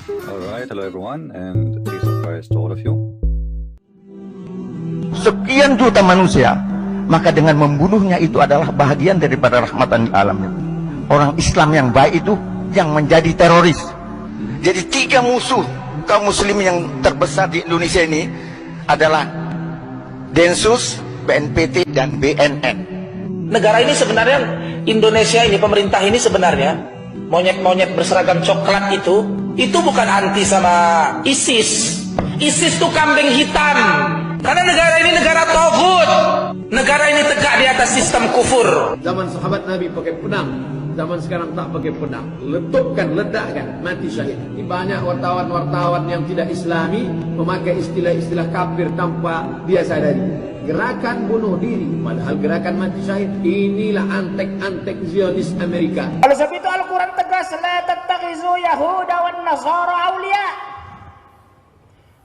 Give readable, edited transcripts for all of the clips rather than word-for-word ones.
Alright, hello everyone, and peace of Christ to all of you. Sekian juta manusia, maka dengan membunuhnya itu adalah bahagian daripada rahmatan di alam. Orang Islam yang baik itu yang menjadi teroris. Jadi 3 musuh kaum muslim yang terbesar di Indonesia ini adalah Densus, BNPT, dan BNN. Negara ini sebenarnya, Indonesia ini, pemerintah ini sebenarnya, monyet-monyet berseragam coklat itu bukan anti sama ISIS. ISIS itu kambing hitam. Karena negara ini negara tauhid. Negara ini tegak di atas sistem kufur. Zaman sahabat Nabi pakai pedang, zaman sekarang tak pakai pedang. Letupkan, ledakkan, mati syahid. Ini banyak wartawan-wartawan yang tidak Islami memakai istilah-istilah kafir tanpa dia sadari. Gerakan bunuh diri, padahal gerakan mati syahid. Inilah antek-antek Zionis Amerika. Oleh sebab itu Al-Quran tegas, la tattakhizu Yahuda wan Nasara awliya.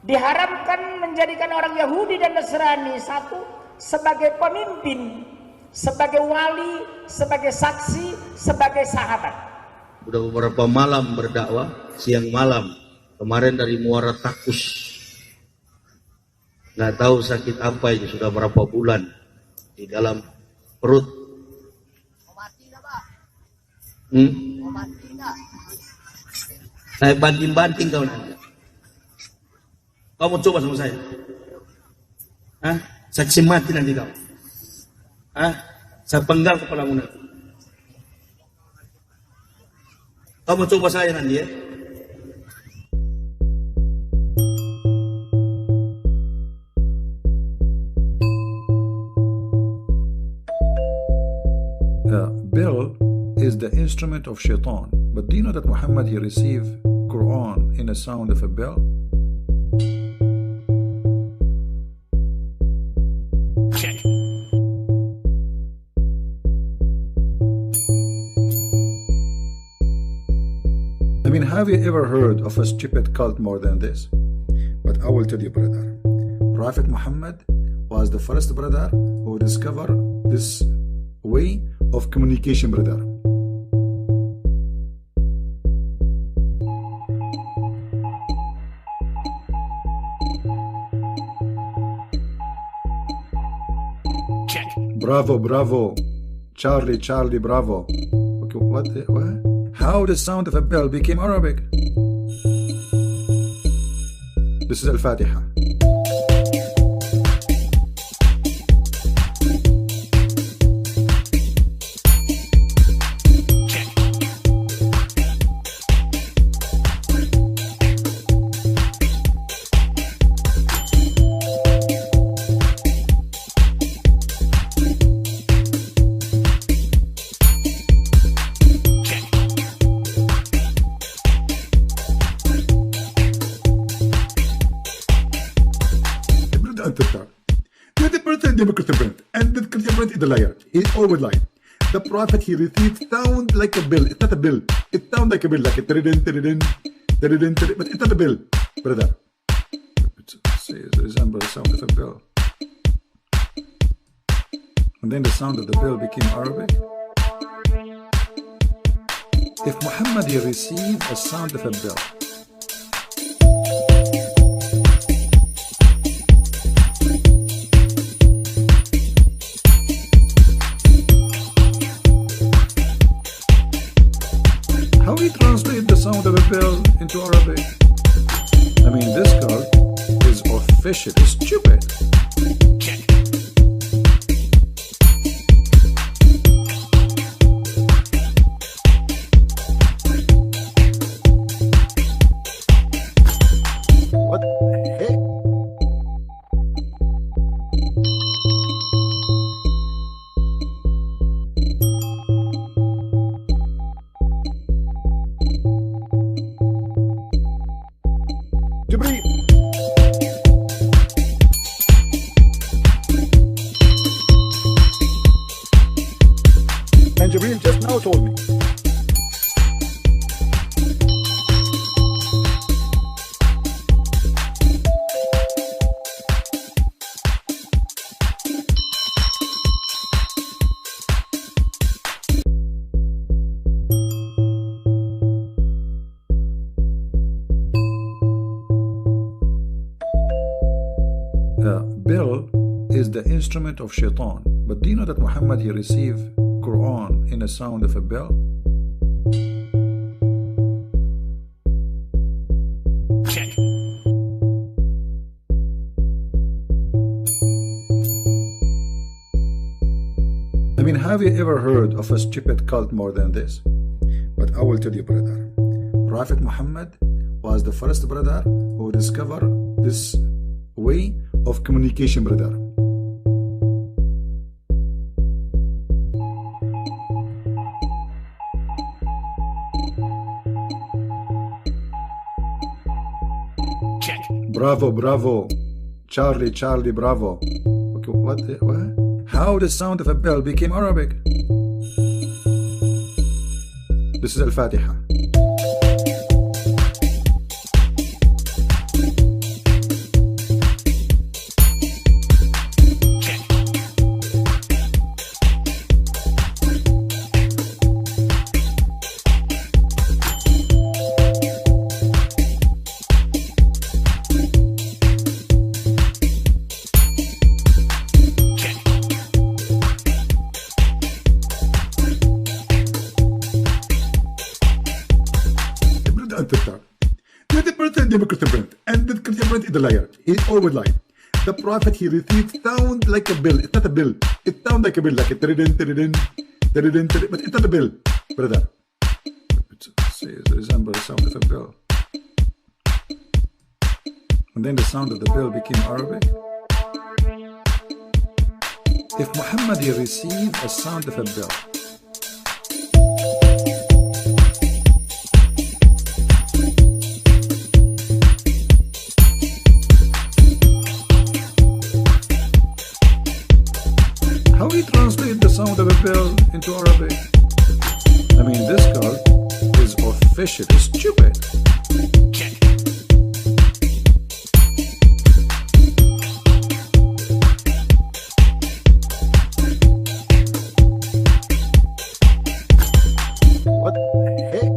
Diharamkan menjadikan orang Yahudi dan Nasrani satu sebagai pemimpin, sebagai wali, sebagai saksi, sebagai sahabat. Udah beberapa malam berdakwah, siang malam. Kemarin dari Muara Takus. Nggak tahu sakit apa ini, sudah berapa bulan di dalam perut. Saya banting-banting kau nanti. Kamu coba sama saya. Saksi mati nanti kau. Saya penggal kepalamu nanti. Kamu coba saya nanti ya. Bill is the instrument of shaitan. But do you know that Muhammad, he received Quran in the sound of a bell? Check. I mean, have you ever heard of a stupid cult more than this? But I will tell you, brother, Prophet Muhammad was the first brother who discovered this way of communication, brother. Check. Bravo, bravo. Charlie, Charlie, bravo. Okay, what? How the sound of a bell became Arabic? This is Al-Fatiha. And the Christian is the liar. He always lied. The prophet, he received sound like a bell. It's not a bell. It sounds like a bell, like a tiridin, but it's not a bell, brother. It resembles the sound of a bell. And then the sound of the bell became Arabic. If Muhammad, he received a sound of a bell, how we translate the sound of a bell into Arabic? I mean, this cult is official, it's stupid. Check. What the heck? Jibreel. And Jibreel just now told me. the instrument of shaitan. But do you know that Muhammad, he received Quran in a sound of a bell? Check. I mean, have you ever heard of a stupid cult more than this? But I will tell you, brother. Prophet Muhammad was the first brother who discovered this way of communication, brother. Check. Bravo, bravo. Charlie, Charlie, bravo. Okay, what? How the sound of a bell became Arabic? This is Al-Fatiha. And the Christian is the liar. He always lied. The prophet, he received sound like a bell. It's not a bell. It sounds like a bell, like a tiridin, tiridin, tiridin, tiridin, but it's not a bell, brother. It resembles the sound of a bell. And then the sound of the bell became Arabic. If Muhammad, he received a sound of a bell, how he translate the sound of a bell into Arabic? I mean, this cult is officially stupid. Check. What the heck?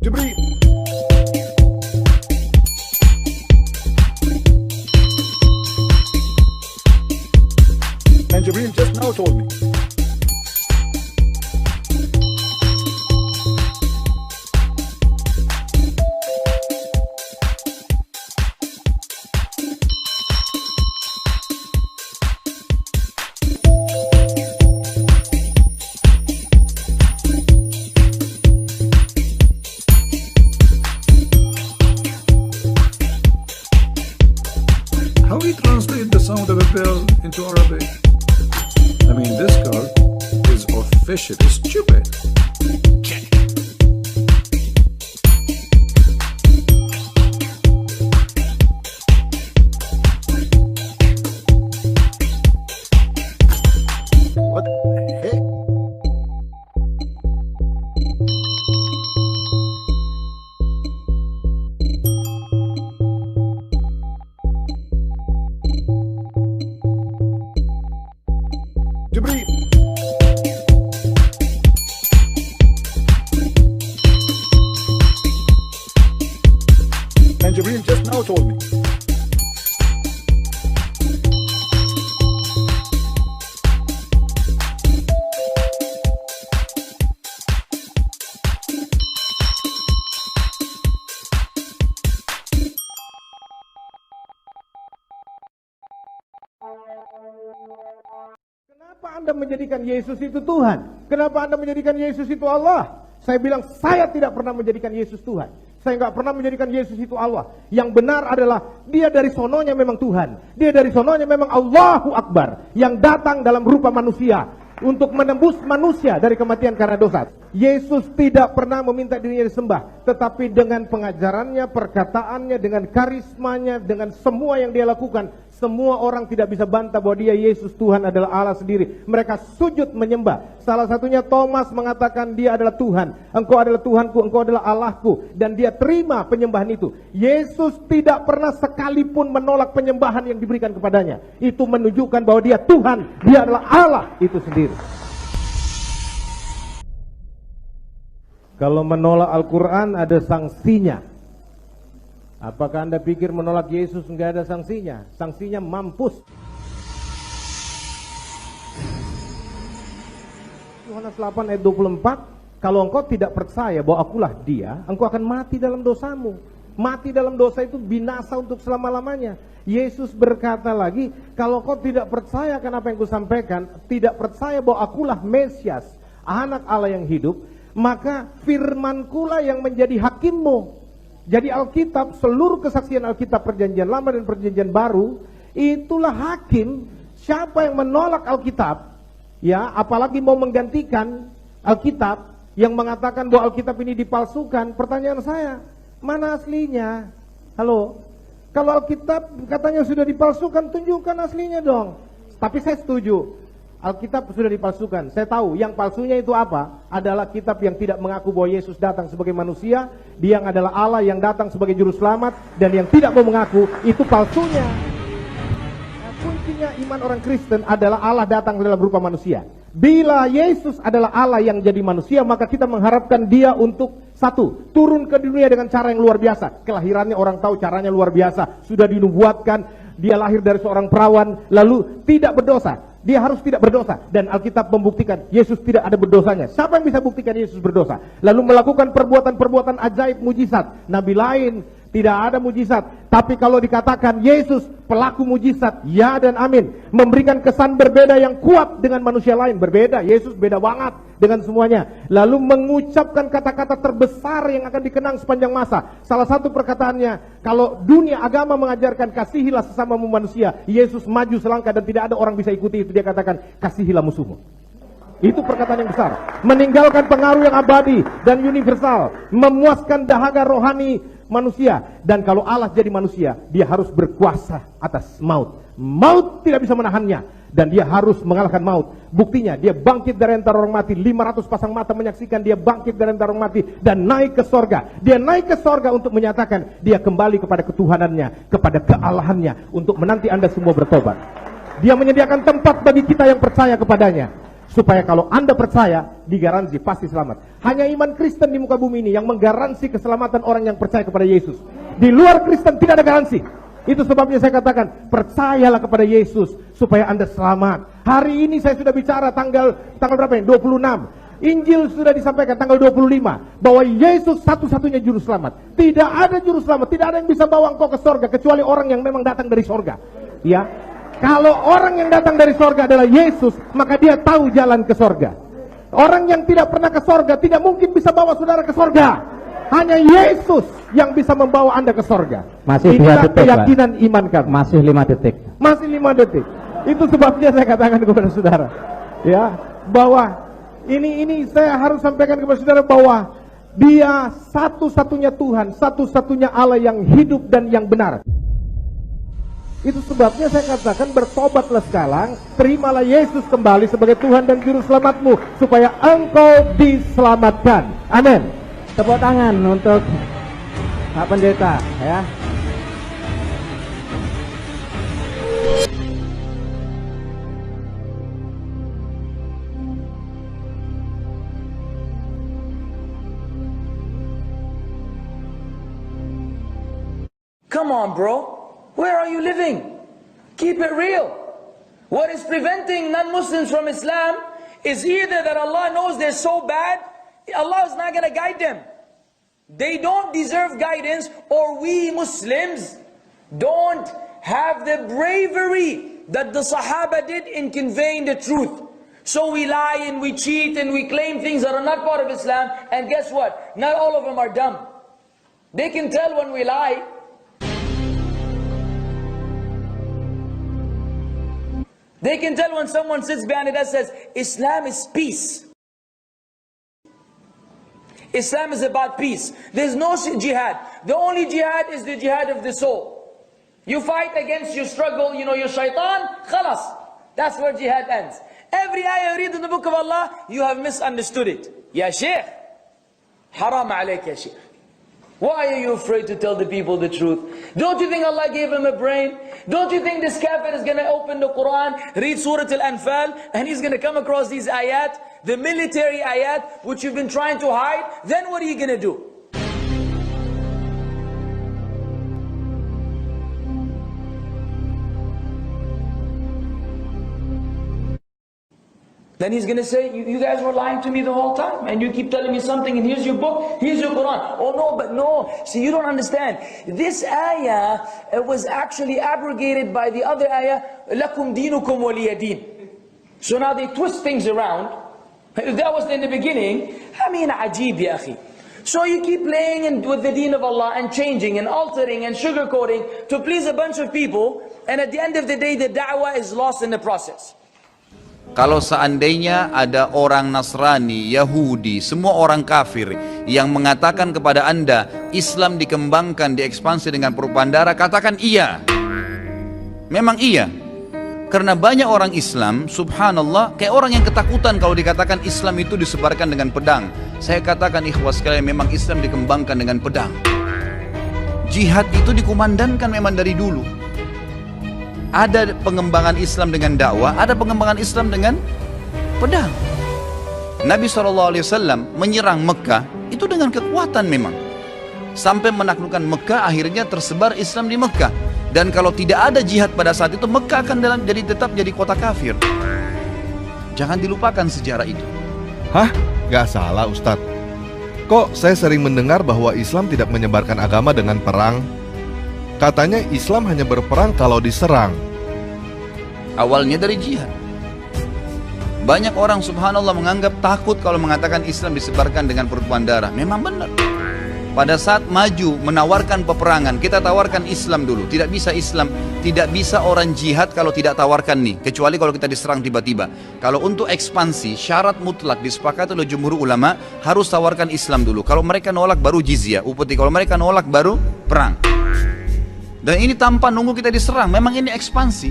Jibreel. And Jibreel just now told me. How he translate the sound of a bell into Arabic? I mean, this cult is officially stupid. Check. What the heck? Jibreel. And Jibreel just now told me. Kenapa Anda menjadikan Yesus itu Tuhan? Kenapa Anda menjadikan Yesus itu Allah? Saya bilang, saya tidak pernah menjadikan Yesus Tuhan. Saya nggak pernah menjadikan Yesus itu Allah. Yang benar adalah dia dari sononya memang Tuhan. Dia dari sononya memang Allahu Akbar. Yang datang dalam rupa manusia untuk menembus manusia dari kematian karena dosa. Yesus tidak pernah meminta dirinya disembah, tetapi dengan pengajarannya, perkataannya, dengan karismanya, dengan semua yang dia lakukan, Semua orang tidak bisa bantah bahwa dia Yesus Tuhan adalah Allah sendiri. Mereka sujud menyembah. Salah satunya Thomas mengatakan dia adalah Tuhan. Engkau adalah Tuhanku, engkau adalah Allahku. Dan dia terima penyembahan itu. Yesus tidak pernah sekalipun menolak penyembahan yang diberikan kepadanya. Itu menunjukkan bahwa dia Tuhan, dia adalah Allah itu sendiri. Kalau menolak Al-Quran ada sanksinya. Apakah Anda pikir menolak Yesus enggak ada sanksinya? Sanksinya mampus. Yohanes 8 ayat 24, kalau engkau tidak percaya bahwa akulah dia, engkau akan mati dalam dosamu. Mati dalam dosa itu binasa untuk selama-lamanya. Yesus berkata lagi, kalau engkau tidak percaya akan apa yang kusampaikan, tidak percaya bahwa akulah Mesias, anak Allah yang hidup, maka firmankulah yang menjadi hakimmu. Jadi Alkitab, seluruh kesaksian Alkitab perjanjian lama dan perjanjian baru, itulah hakim. Siapa yang menolak Alkitab, ya, apalagi mau menggantikan Alkitab, yang mengatakan bahwa Alkitab ini dipalsukan, pertanyaan saya, mana aslinya? Halo? Kalau Alkitab katanya sudah dipalsukan, tunjukkan aslinya dong. Tapi saya setuju, Alkitab sudah dipalsukan. Saya tahu yang palsunya itu apa? Adalah kitab yang tidak mengaku bahwa Yesus datang sebagai manusia, dia yang adalah Allah yang datang sebagai juru selamat, dan yang tidak mau mengaku, itu palsunya. Nah, kuncinya iman orang Kristen adalah Allah datang dalam rupa manusia. Bila Yesus adalah Allah yang jadi manusia, maka kita mengharapkan dia untuk satu, turun ke dunia dengan cara yang luar biasa. Kelahirannya orang tahu caranya luar biasa, sudah dinubuatkan, dia lahir dari seorang perawan, lalu tidak berdosa. Dia harus tidak berdosa, dan Alkitab membuktikan Yesus tidak ada berdosanya. Siapa yang bisa buktikan Yesus berdosa? Lalu melakukan perbuatan-perbuatan ajaib mujizat. Nabi lain tidak ada mujizat, tapi kalau dikatakan Yesus pelaku mujizat, ya dan amin. Memberikan kesan berbeda yang kuat dengan manusia lain, berbeda. Yesus beda banget dengan semuanya. Lalu mengucapkan kata-kata terbesar yang akan dikenang sepanjang masa. Salah satu perkataannya, kalau dunia agama mengajarkan kasihilah sesamamu manusia, Yesus maju selangkah dan tidak ada orang bisa ikuti itu. Dia katakan kasihilah musuhmu. Itu perkataan yang besar. Meninggalkan pengaruh yang abadi dan universal, memuaskan dahaga rohani manusia. Dan kalau Allah jadi manusia, dia harus berkuasa atas maut. Maut tidak bisa menahannya, dan dia harus mengalahkan maut. Buktinya dia bangkit dari antara orang mati. 500 pasang mata menyaksikan dia bangkit dari antara orang mati dan naik ke sorga. Dia naik ke sorga untuk menyatakan dia kembali kepada ketuhanannya, kepada kealahannya, untuk menanti Anda semua bertobat. Dia menyediakan tempat bagi kita yang percaya kepadanya, supaya kalau Anda percaya, digaransi pasti selamat. Hanya iman Kristen di muka bumi ini yang menggaransi keselamatan orang yang percaya kepada Yesus. Di luar Kristen tidak ada garansi. Itu sebabnya saya katakan, percayalah kepada Yesus supaya Anda selamat. Hari ini saya sudah bicara tanggal berapa ya? 26. Injil sudah disampaikan tanggal 25 bahwa Yesus satu-satunya juru selamat. Tidak ada juru selamat, tidak ada yang bisa bawa engkau ke sorga kecuali orang yang memang datang dari sorga. Ya. Kalau orang yang datang dari sorga adalah Yesus, maka dia tahu jalan ke sorga. Orang yang tidak pernah ke sorga tidak mungkin bisa bawa saudara ke sorga. Hanya Yesus yang bisa membawa Anda ke sorga. Masih 2 detik, keyakinan iman kami. Masih 5 detik. Masih 5 detik. Itu sebabnya saya katakan kepada saudara, ya, bahwa ini saya harus sampaikan kepada saudara bahwa dia satu-satunya Tuhan, satu-satunya Allah yang hidup dan yang benar. Itu sebabnya saya katakan bertobatlah sekarang, terimalah Yesus kembali sebagai Tuhan dan Juru Selamatmu, supaya engkau diselamatkan. Amin. Tepuk tangan untuk Pak Pendeta, ya. Come on, bro. Where are you living? Keep it real. What is preventing non-Muslims from Islam is either that Allah knows they're so bad, Allah is not going to guide them. They don't deserve guidance, or we Muslims don't have the bravery that the Sahaba did in conveying the truth. So we lie and we cheat and we claim things that are not part of Islam, and guess what? Not all of them are dumb. They can tell when we lie. They can tell when someone sits behind it that says, Islam is peace. Islam is about peace. There's no jihad. The only jihad is the jihad of the soul. You fight against your struggle, you know, your shaitan, khalas. That's where jihad ends. Every ayah you read in the book of Allah, you have misunderstood it. Ya Shaykh, haram alayk ya Shaykh. Why are you afraid to tell the people the truth? Don't you think Allah gave him a brain? Don't you think this kafir is going to open the Quran, read Surah Al-Anfal, and he's going to come across these ayat, the military ayat, which you've been trying to hide? Then what are you going to do? Then he's going to say, you guys were lying to me the whole time, and you keep telling me something, and here's your book, here's your Quran. Oh no, but no, see, you don't understand. This ayah was actually abrogated by the other ayah, لَكُمْ دِينُكُمْ وَلِيَ دِينُ. So now they twist things around. If that was in the beginning, I mean, ajib ya akhi. So you keep playing with the deen of Allah and changing and altering and sugarcoating to please a bunch of people, and at the end of the day, the da'wah is lost in the process. Kalau seandainya ada orang Nasrani, Yahudi, semua orang kafir yang mengatakan kepada Anda Islam dikembangkan, diekspansi dengan propaganda, katakan iya. Memang iya. Karena banyak orang Islam, subhanallah, kayak orang yang ketakutan kalau dikatakan Islam itu disebarkan dengan pedang. Saya katakan ikhwas sekalian, memang Islam dikembangkan dengan pedang. Jihad itu dikumandangkan memang dari dulu. Ada pengembangan Islam dengan dakwah, ada pengembangan Islam dengan pedang. Nabi SAW menyerang Mekah itu dengan kekuatan memang. Sampai menaklukkan Mekah, akhirnya tersebar Islam di Mekah. Dan kalau tidak ada jihad pada saat itu, Mekah akan tetap jadi kota kafir. Jangan dilupakan sejarah itu. Hah? Gak salah Ustadz. Kok saya sering mendengar bahwa Islam tidak menyebarkan agama dengan perang? Katanya Islam hanya berperang kalau diserang. Awalnya dari jihad. Banyak orang subhanallah menganggap takut kalau mengatakan Islam disebarkan dengan pertumpahan darah. Memang benar. Pada saat maju menawarkan peperangan, kita tawarkan Islam dulu. Tidak bisa Islam, tidak bisa orang jihad kalau tidak tawarkan nih. Kecuali kalau kita diserang tiba-tiba. Kalau untuk ekspansi, syarat mutlak disepakati oleh jumhur ulama, harus tawarkan Islam dulu. Kalau mereka nolak baru jizyah, upeti. Kalau mereka nolak baru perang. Dan ini tanpa nunggu kita diserang. Memang ini ekspansi.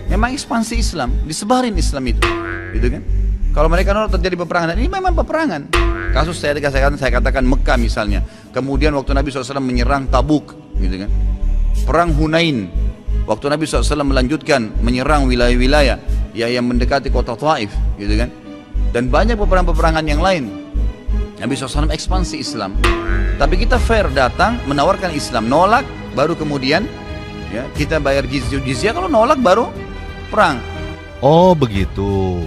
Memang ekspansi Islam. Disebarin Islam itu. Gitu kan? Kalau mereka nolak terjadi peperangan. Ini memang peperangan. Kasus saya katakan Mekah misalnya. Kemudian waktu Nabi SAW menyerang Tabuk. Gitu kan? Perang Hunain. Waktu Nabi SAW melanjutkan menyerang wilayah-wilayah yang mendekati kota Taif. Gitu kan? Dan banyak peperangan-peperangan yang lain. Nabi SAW ekspansi Islam. Tapi kita fair datang menawarkan Islam, nolak baru kemudian ya kita bayar jizyah, kalau nolak baru perang. Oh begitu.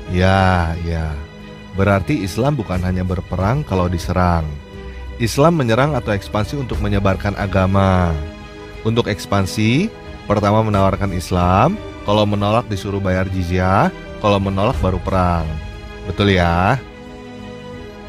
Ya. Berarti Islam bukan hanya berperang kalau diserang. Islam menyerang atau ekspansi untuk menyebarkan agama. Untuk ekspansi, pertama menawarkan Islam, kalau menolak disuruh bayar jizyah, kalau menolak baru perang. Betul ya?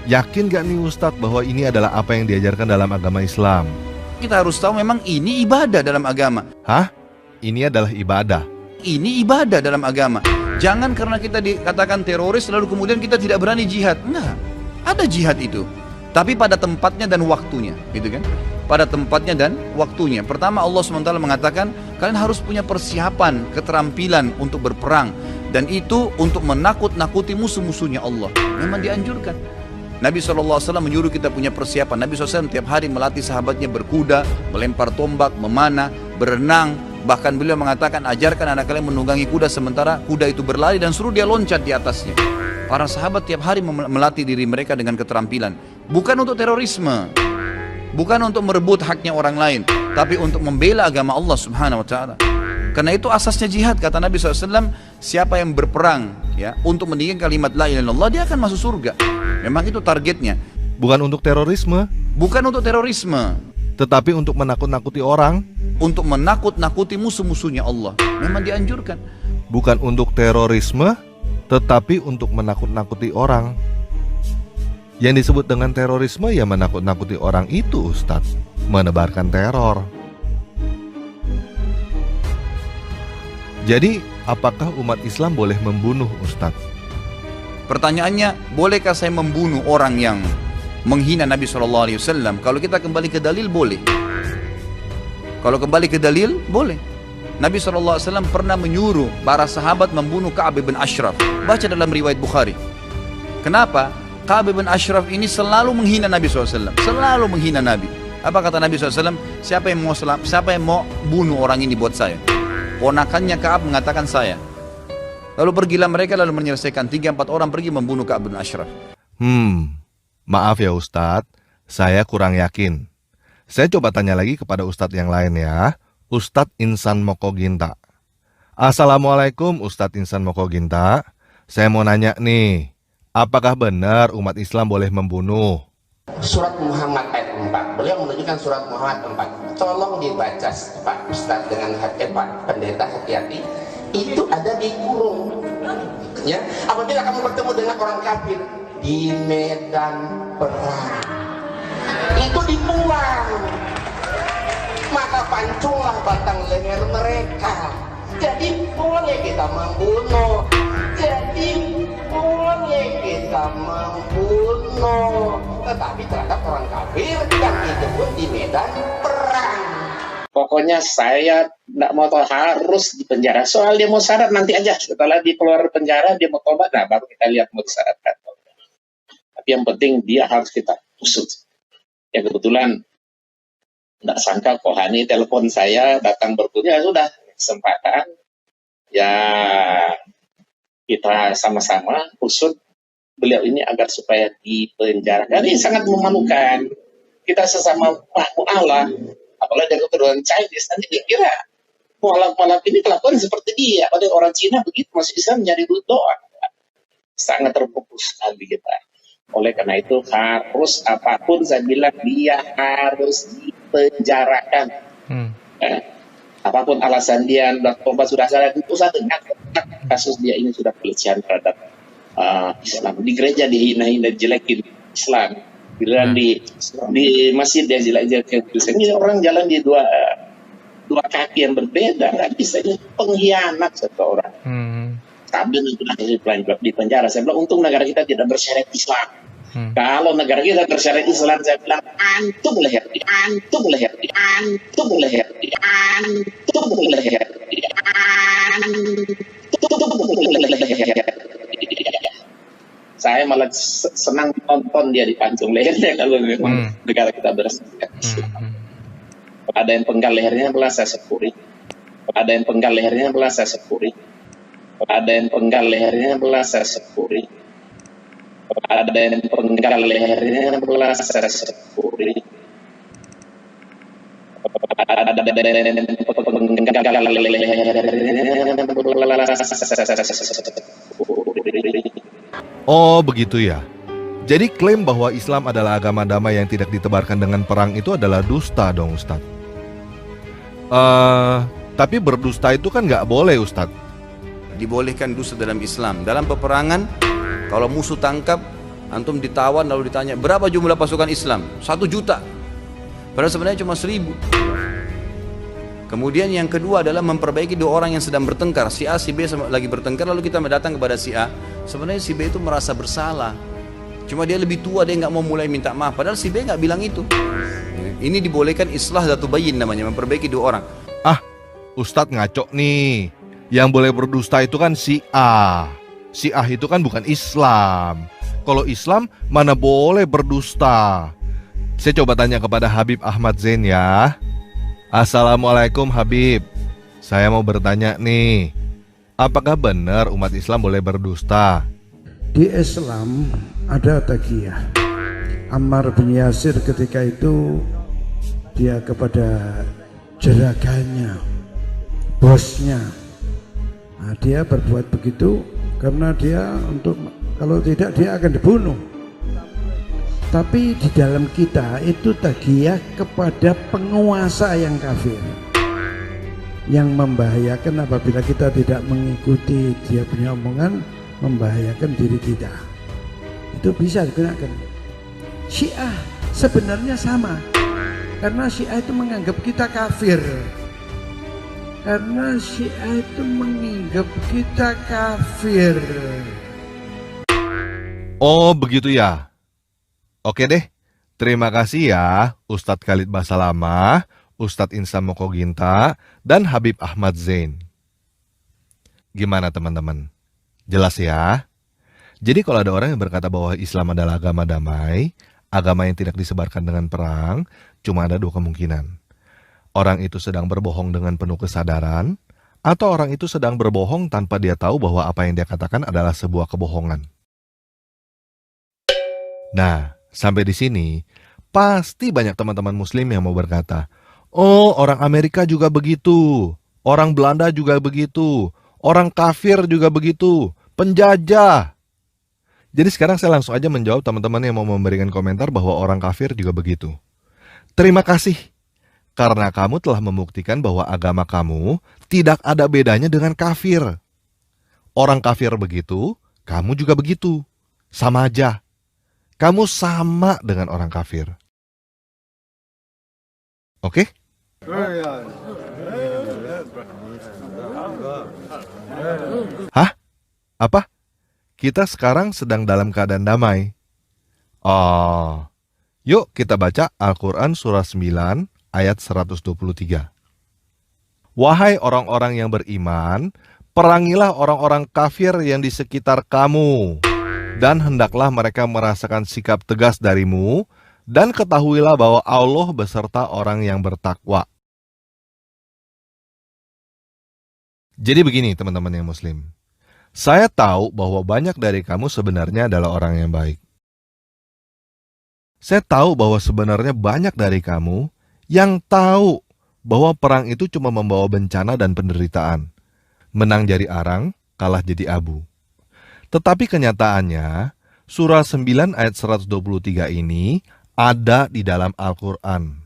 Yakin gak nih Ustadz bahwa ini adalah apa yang diajarkan dalam agama Islam? Kita harus tahu memang ini ibadah dalam agama. Hah? Ini adalah ibadah? Ini ibadah dalam agama. Jangan karena kita dikatakan teroris lalu kemudian kita tidak berani jihad. Enggak, ada jihad itu. Tapi pada tempatnya dan waktunya, gitu kan? Pada tempatnya dan waktunya. Pertama Allah SWT mengatakan kalian harus punya persiapan, keterampilan untuk berperang. Dan itu untuk menakut-nakuti musuh-musuhnya Allah. Memang dianjurkan. Nabi SAW menyuruh kita punya persiapan. Nabi SAW tiap hari melatih sahabatnya berkuda, melempar tombak, memanah, berenang. Bahkan beliau mengatakan ajarkan anak kalian menunggangi kuda sementara kuda itu berlari dan suruh dia loncat di atasnya. Para sahabat tiap hari melatih diri mereka dengan keterampilan. Bukan untuk terorisme, bukan untuk merebut haknya orang lain, tapi untuk membela agama Allah Subhanahu Wa Taala. Karena itu asasnya jihad, kata Nabi SAW, siapa yang berperang ya untuk meninggikan kalimat la ilaha illallah dia akan masuk surga. Memang itu targetnya. Bukan untuk terorisme. Bukan untuk terorisme. Tetapi untuk menakut-nakuti orang. Untuk menakut-nakuti musuh-musuhnya Allah. Memang dianjurkan. Bukan untuk terorisme, tetapi untuk menakut-nakuti orang. Yang disebut dengan terorisme ya menakut-nakuti orang itu Ustadz. Menebarkan teror. Jadi apakah umat Islam boleh membunuh Ustadz? Pertanyaannya, bolehkah saya membunuh orang yang menghina Nabi SAW? Kalau kita kembali ke dalil, boleh. Kalau kembali ke dalil, boleh. Nabi SAW pernah menyuruh para sahabat membunuh Ka'ab bin Ashraf. Baca dalam riwayat Bukhari. Kenapa? Ka'ab bin Ashraf ini selalu menghina Nabi SAW. Selalu menghina Nabi. Apa kata Nabi SAW? Siapa yang mau bunuh orang ini buat saya? Ponakannya Ka'ab mengatakan saya. Lalu pergilah mereka lalu menyelesaikan 3-4 orang pergi membunuh Ka'ab bin Ashraf. Maaf ya Ustadz, saya kurang yakin. Saya coba tanya lagi kepada Ustadz yang lain ya. Ustadz Insan Mokoginta. Assalamualaikum Ustadz Insan Mokoginta. Saya mau nanya nih, apakah benar umat Islam boleh membunuh? Surat Muhammad ayat 4. Beliau menunjukkan surat Muhammad 4. Tolong dibaca Pak Ustadz dengan Pak Pendeta hati-hati. Itu ada di kurung. Ya, apabila kamu bertemu dengan orang kafir di medan perang, itu dibuang. Maka pancunglah batang leher mereka. Jadi boleh kita membunuh. Jadi boleh kita membunuh. Tetapi terhadap orang kafir dan itu pun di medan perang. Pokoknya saya tidak mau tahu, harus di penjara. Soal dia mau syarat nanti aja. Setelah dia keluar penjara dia mau tobat, nah baru kita lihat mau disyaratkan. Tapi yang penting dia harus kita usut. Ya kebetulan nggak sangka Kohani telepon saya datang berkunjung, ya sudah kesempatan ya kita sama-sama usut beliau ini agar supaya dipenjarakan. Ini sangat memalukan kita sesama makhluk Allah, apalagi dari keturunan Chinese. Nanti dikira mualaf-mualaf ini kelakuan seperti dia, padahal orang Cina begitu masih bisa mencari duit doang. Sangat terfokus sekali kita. Oleh karena itu harus apapun saya bilang dia harus dipenjarakan. Apapun alasan dia sudah sadar, itu saya dengar kasus dia ini sudah pelecehan terhadap Islam. Di gereja dihina-hina, jelekin Islam. Bila di masjid dia jelek-jelekin Islam. Ini orang jalan di dua kaki yang berbeda, nggak bisa, ini pengkhianat satu orang. Sambil di penjara. Saya bilang untung negara kita tidak bersyariat Islam. Kalau negara kita bersyariat Islam, saya bilang antum leher, antum leher, antum leher, antum leher, Saya malah senang nonton dia dipancung lehernya kalau memang negara kita bersyariat Islam. Ada yang penggal lehernya adalah saya sepuri. Ada yang penggal lehernya adalah saya sepuri. Ada yang penggal lehernya adalah saya sepuri. Ada yang penggal lehernya adalah saya sepuri. Ada yang penggal lehernya adalah saya sepuri. Oh begitu ya. Jadi klaim bahwa Islam adalah agama damai yang tidak ditebarkan dengan perang itu adalah dusta dong Ustadz. Tapi berdusta itu kan nggak boleh Ustadz. Dibolehkan dusta dalam Islam. Dalam peperangan, kalau musuh tangkap, antum ditawan lalu ditanya, berapa jumlah pasukan Islam? 1 juta. Padahal sebenarnya cuma 1000. Kemudian yang kedua adalah memperbaiki 2 orang yang sedang bertengkar. Si A, si B lagi bertengkar, lalu kita datang kepada si A. Sebenarnya si B itu merasa bersalah. Cuma dia lebih tua, dia nggak mau mulai minta maaf. Padahal si B nggak bilang itu. Ini dibolehkan islah dzatu bayyin namanya, memperbaiki 2 orang. Ustadz ngaco nih. Yang boleh berdusta itu kan si A. Si A itu kan bukan Islam. Kalau Islam mana boleh berdusta. Saya coba tanya kepada Habib Ahmad Zain ya. Assalamualaikum Habib. Saya mau bertanya nih, apakah benar umat Islam boleh berdusta? Di Islam ada taqiyah. Ammar bin Yasir ketika itu dia kepada jeragannya, bosnya. Nah, dia berbuat begitu karena dia kalau tidak dia akan dibunuh. Tapi di dalam kita itu taqiyah kepada penguasa yang kafir, yang membahayakan apabila kita tidak mengikuti dia punya omongan, membahayakan diri kita. Itu bisa digunakan. Syiah sebenarnya sama, karena Syiah itu menganggap kita kafir. Karena Syiah itu menganggap kita kafir. Oh begitu ya. Oke deh, terima kasih ya Ustadz Khalid Basalamah Ustadz Insa Mokoginta, dan Habib Ahmad Zain. Gimana teman-teman? Jelas ya? Jadi kalau ada orang yang berkata bahwa Islam adalah agama damai, agama yang tidak disebarkan dengan perang, cuma ada dua kemungkinan. Orang itu sedang berbohong dengan penuh kesadaran, atau orang itu sedang berbohong tanpa dia tahu bahwa apa yang dia katakan adalah sebuah kebohongan. Nah, sampai di sini, pasti banyak teman-teman muslim yang mau berkata, oh, orang Amerika juga begitu, orang Belanda juga begitu, orang kafir juga begitu, penjajah. Jadi sekarang saya langsung aja menjawab teman-teman yang mau memberikan komentar bahwa orang kafir juga begitu. Terima kasih, karena kamu telah membuktikan bahwa agama kamu tidak ada bedanya dengan kafir. Orang kafir begitu, kamu juga begitu. Sama aja. Kamu sama dengan orang kafir. Oke? Hah? Apa? Kita sekarang sedang dalam keadaan damai. Oh, yuk kita baca Al-Quran surah 9 ayat 123. Wahai orang-orang yang beriman, perangilah orang-orang kafir yang di sekitar kamu, dan hendaklah mereka merasakan sikap tegas darimu, dan ketahuilah bahwa Allah beserta orang yang bertakwa. Jadi begini teman-teman yang muslim. Saya tahu bahwa banyak dari kamu sebenarnya adalah orang yang baik. Saya tahu bahwa sebenarnya banyak dari kamu yang tahu bahwa perang itu cuma membawa bencana dan penderitaan. Menang jadi arang, kalah jadi abu. Tetapi kenyataannya, surah 9 ayat 123 ini ada di dalam Al-Quran.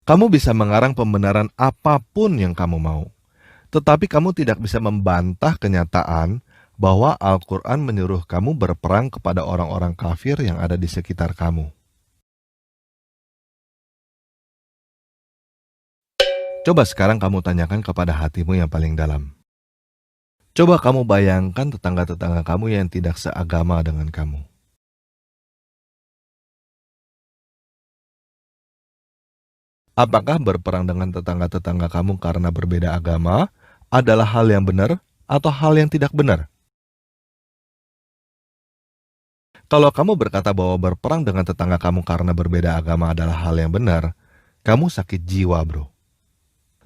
Kamu bisa mengarang pembenaran apapun yang kamu mau. Tetapi kamu tidak bisa membantah kenyataan bahwa Al-Quran menyuruh kamu berperang kepada orang-orang kafir yang ada di sekitar kamu. Coba sekarang kamu tanyakan kepada hatimu yang paling dalam. Coba kamu bayangkan tetangga-tetangga kamu yang tidak seagama dengan kamu. Apakah berperang dengan tetangga-tetangga kamu karena berbeda agama adalah hal yang benar atau hal yang tidak benar? Kalau kamu berkata bahwa berperang dengan tetangga kamu karena berbeda agama adalah hal yang benar, kamu sakit jiwa, bro.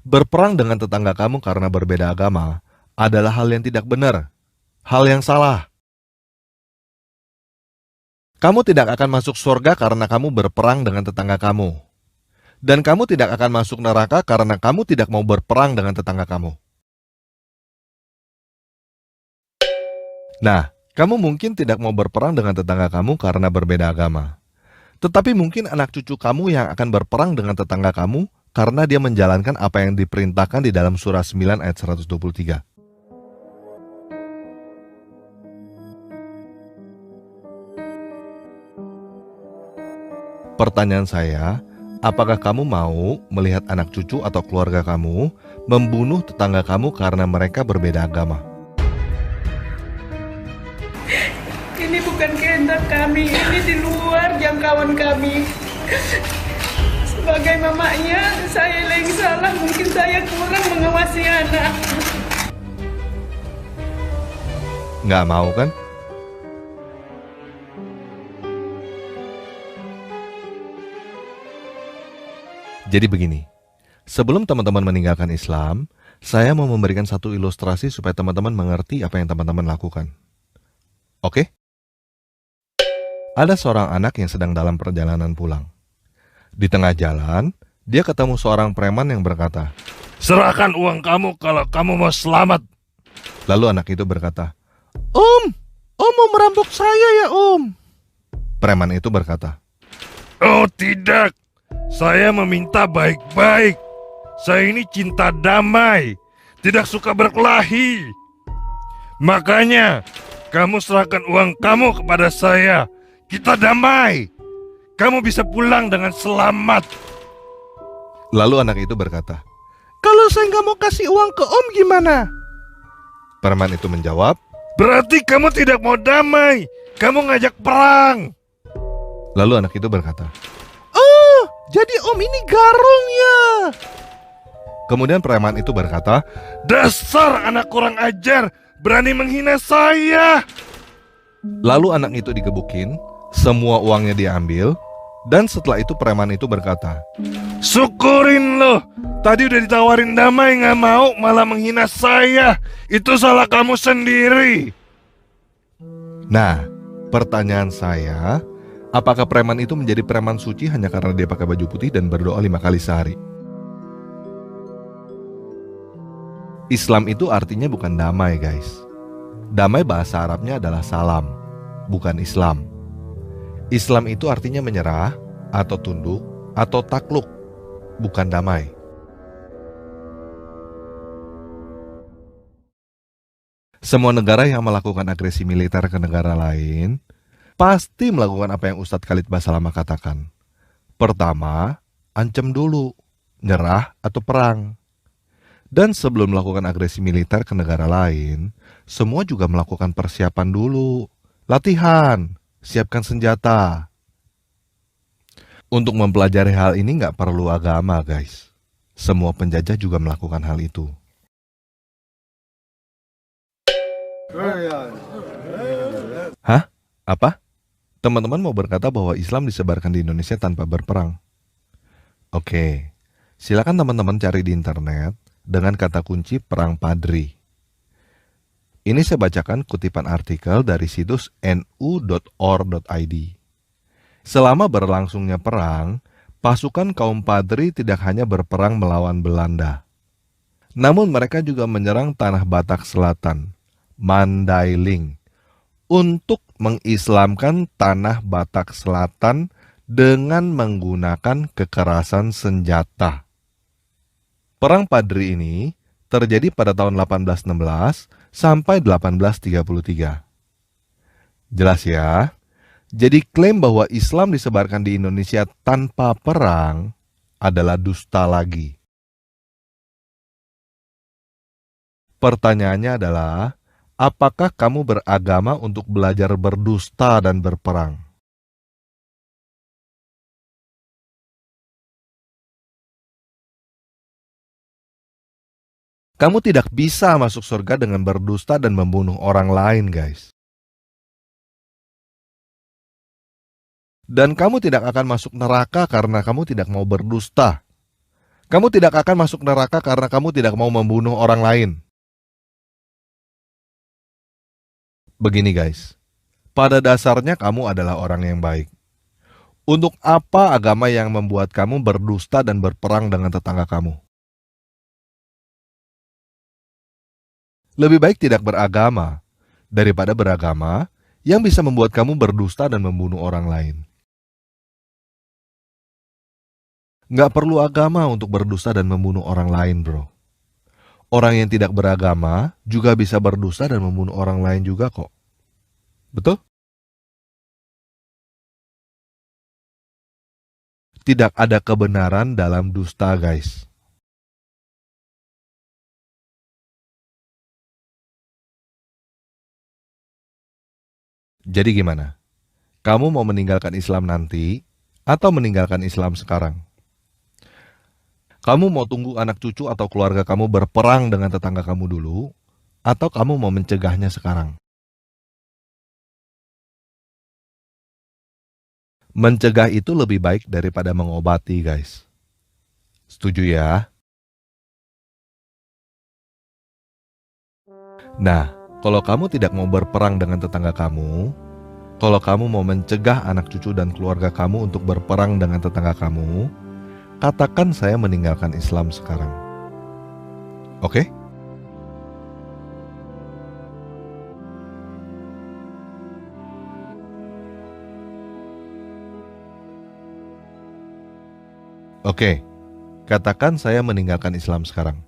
Berperang dengan tetangga kamu karena berbeda agama adalah hal yang tidak benar, hal yang salah. Kamu tidak akan masuk surga karena kamu berperang dengan tetangga kamu. Dan kamu tidak akan masuk neraka karena kamu tidak mau berperang dengan tetangga kamu. Nah, kamu mungkin tidak mau berperang dengan tetangga kamu karena berbeda agama. Tetapi mungkin anak cucu kamu yang akan berperang dengan tetangga kamu karena dia menjalankan apa yang diperintahkan di dalam surah 9 ayat 123. Pertanyaan saya, apakah kamu mau melihat anak cucu atau keluarga kamu membunuh tetangga kamu karena mereka berbeda agama? Ini bukan kehendak kami, ini di luar jangkauan kami. Sebagai mamanya, saya yang salah, mungkin saya kurang mengawasi anak. Nggak mau kan? Jadi begini, sebelum teman-teman meninggalkan Islam, saya mau memberikan satu ilustrasi supaya teman-teman mengerti apa yang teman-teman lakukan. Oke? Ada seorang anak yang sedang dalam perjalanan pulang. Di tengah jalan, dia ketemu seorang preman yang berkata, "Serahkan uang kamu kalau kamu mau selamat." Lalu anak itu berkata, Om mau merampok saya ya, Om." Preman itu berkata, "Oh tidak, saya meminta baik-baik. Saya ini cinta damai, tidak suka berkelahi. Makanya, kamu serahkan uang kamu kepada saya. Kita damai. Kamu bisa pulang dengan selamat." Lalu anak itu berkata, "Kalau saya nggak mau kasih uang ke Om gimana?" Preman itu menjawab, "Berarti kamu tidak mau damai. Kamu ngajak perang." Lalu anak itu berkata, Jadi om ini garungnya. Kemudian preman itu berkata, dasar anak kurang ajar, berani menghina saya. Lalu anak itu digebukin, semua uangnya diambil, dan setelah itu preman itu berkata, syukurin lo, tadi udah ditawarin damai gak mau, malah menghina saya. Itu salah kamu sendiri. Nah, pertanyaan saya, apakah preman itu menjadi preman suci hanya karena dia pakai baju putih dan berdoa 5 kali sehari? Islam itu artinya bukan damai, guys. Damai bahasa Arabnya adalah salam, bukan Islam. Islam itu artinya menyerah, atau tunduk, atau takluk, bukan damai. Semua negara yang melakukan agresi militer ke negara lain pasti melakukan apa yang Ustadz Khalid Basalamah katakan. Pertama, ancam dulu, nyerah atau perang. Dan sebelum melakukan agresi militer ke negara lain, semua juga melakukan persiapan dulu. Latihan, siapkan senjata. Untuk mempelajari hal ini nggak perlu agama, guys. Semua penjajah juga melakukan hal itu. Hah? Apa? Teman-teman mau berkata bahwa Islam disebarkan di Indonesia tanpa berperang? Oke, silakan teman-teman cari di internet dengan kata kunci perang Padri. Ini saya bacakan kutipan artikel dari situs nu.or.id. Selama berlangsungnya perang, pasukan kaum Padri tidak hanya berperang melawan Belanda, namun mereka juga menyerang tanah Batak Selatan, Mandailing, untuk mengislamkan tanah Batak Selatan dengan menggunakan kekerasan senjata. Perang Padri ini terjadi pada tahun 1816 sampai 1833. Jelas ya? Jadi klaim bahwa Islam disebarkan di Indonesia tanpa perang adalah dusta lagi. Pertanyaannya adalah, apakah kamu beragama untuk belajar berdusta dan berperang? Kamu tidak bisa masuk surga dengan berdusta dan membunuh orang lain, guys. Dan kamu tidak akan masuk neraka karena kamu tidak mau berdusta. Kamu tidak akan masuk neraka karena kamu tidak mau membunuh orang lain. Begini, guys. Pada dasarnya kamu adalah orang yang baik. Untuk apa agama yang membuat kamu berdusta dan berperang dengan tetangga kamu? Lebih baik tidak beragama daripada beragama yang bisa membuat kamu berdusta dan membunuh orang lain. Nggak perlu agama untuk berdusta dan membunuh orang lain, bro. Orang yang tidak beragama juga bisa berdusta dan membunuh orang lain juga kok. Betul? Tidak ada kebenaran dalam dusta, guys. Jadi gimana? Kamu mau meninggalkan Islam nanti atau meninggalkan Islam sekarang? Kamu mau tunggu anak cucu atau keluarga kamu berperang dengan tetangga kamu dulu, atau kamu mau mencegahnya sekarang? Mencegah itu lebih baik daripada mengobati, guys. Setuju ya? Nah, kalau kamu tidak mau berperang dengan tetangga kamu, kalau kamu mau mencegah anak cucu dan keluarga kamu untuk berperang dengan tetangga kamu, katakan saya meninggalkan Islam sekarang. Oke? Oke, katakan saya meninggalkan Islam sekarang.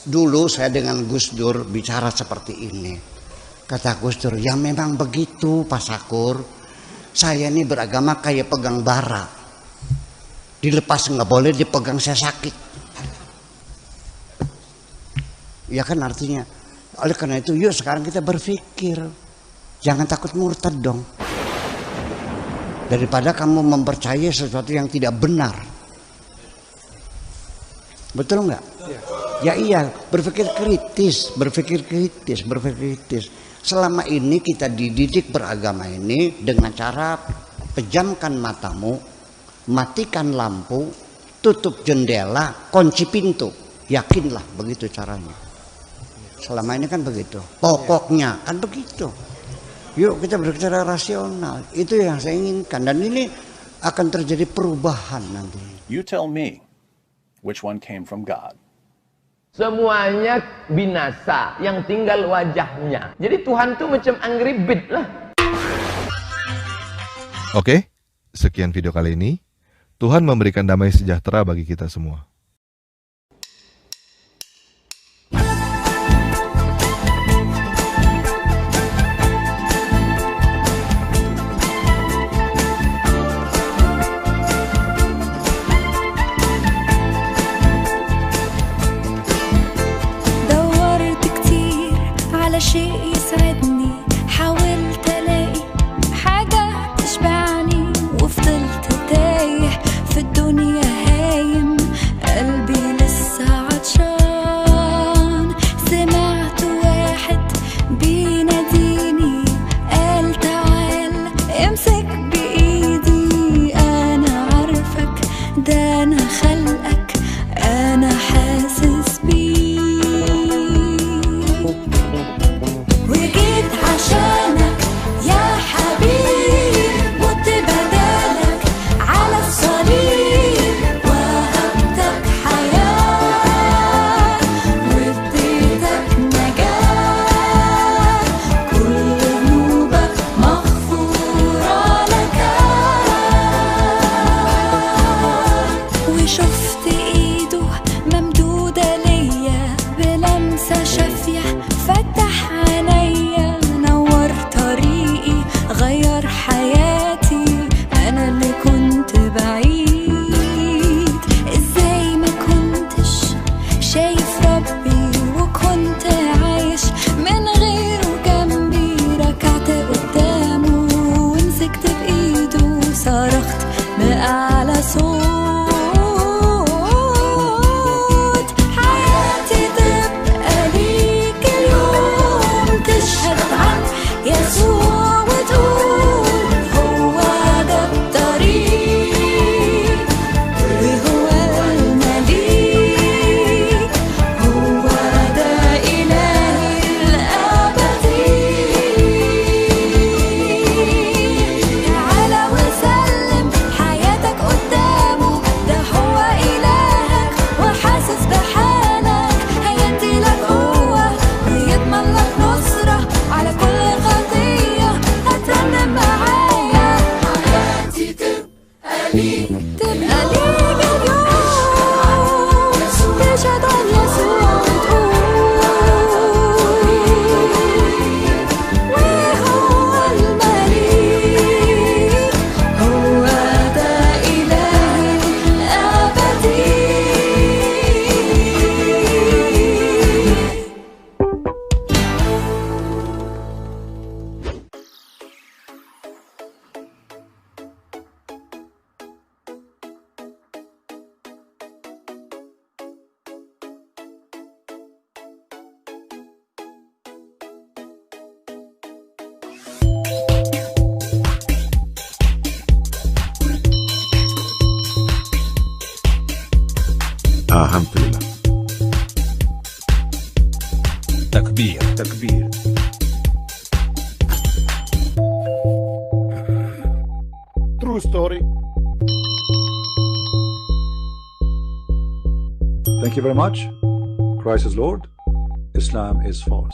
Dulu saya dengan Gus Dur bicara seperti ini. Kata Gus Dur, ya memang begitu Pak Sakur. Saya ini beragama kayak pegang bara. Dilepas nggak boleh, dipegang saya sakit. Ya kan artinya. Oleh karena itu yuk sekarang kita berpikir. Jangan takut murtad dong. daripada kamu mempercayai sesuatu yang tidak benar. Betul nggak? Ya iya, berpikir kritis. Selama ini kita dididik beragama ini dengan cara pejamkan matamu, matikan lampu, tutup jendela, kunci pintu. Yakinlah begitu caranya. Selama ini kan begitu. Pokoknya kan begitu. Yuk kita berbicara rasional. Itu yang saya inginkan. Dan ini akan terjadi perubahan nanti. You tell me which one came from God. Semuanya binasa, yang tinggal wajahnya. Jadi Tuhan tuh macam angry bird lah. Oke, sekian video kali ini. Tuhan memberikan damai sejahtera bagi kita semua. شيء يسعدني حاولت الاقي حاجة تشبعني وفضلت تايه في الدنيا هايم قلبي لسه عطشان سمعت واحد بيناديني قال تعال امسك بايدي انا عارفك ده انا خلقك انا حاسس بيك عشانك يا حبيب مت بدالك على الصليب وهبتك حياة واديتك نجاة كل ذنوبك مغفورة لك وشفت ايده ممدودة ليا بلمسة شافية فتح عينيا نور طريقي غير حياتي انا اللي كنت بعيد ازاي ما كنتش شايف ربي وكنت عايش من غيره جنبي ركعت قدامه ومسكت بايده صرخت بأعلى صوت يسوع وتقول هو ده الطريق وهو المليك هو ده إلهي الأبدي تعالى وسلم حياتك قدامه ده هو إلهك وحاسس بحالك هيدي لك قوة ويضمن لك نصرة على كل تبقى ليك اليوم تشهد عن يسوع وتقول وهو المليك هو ده إلهي الأبدي Alhamdulillah. Takbir. True story. Thank you very much. Christ is Lord. Islam is false.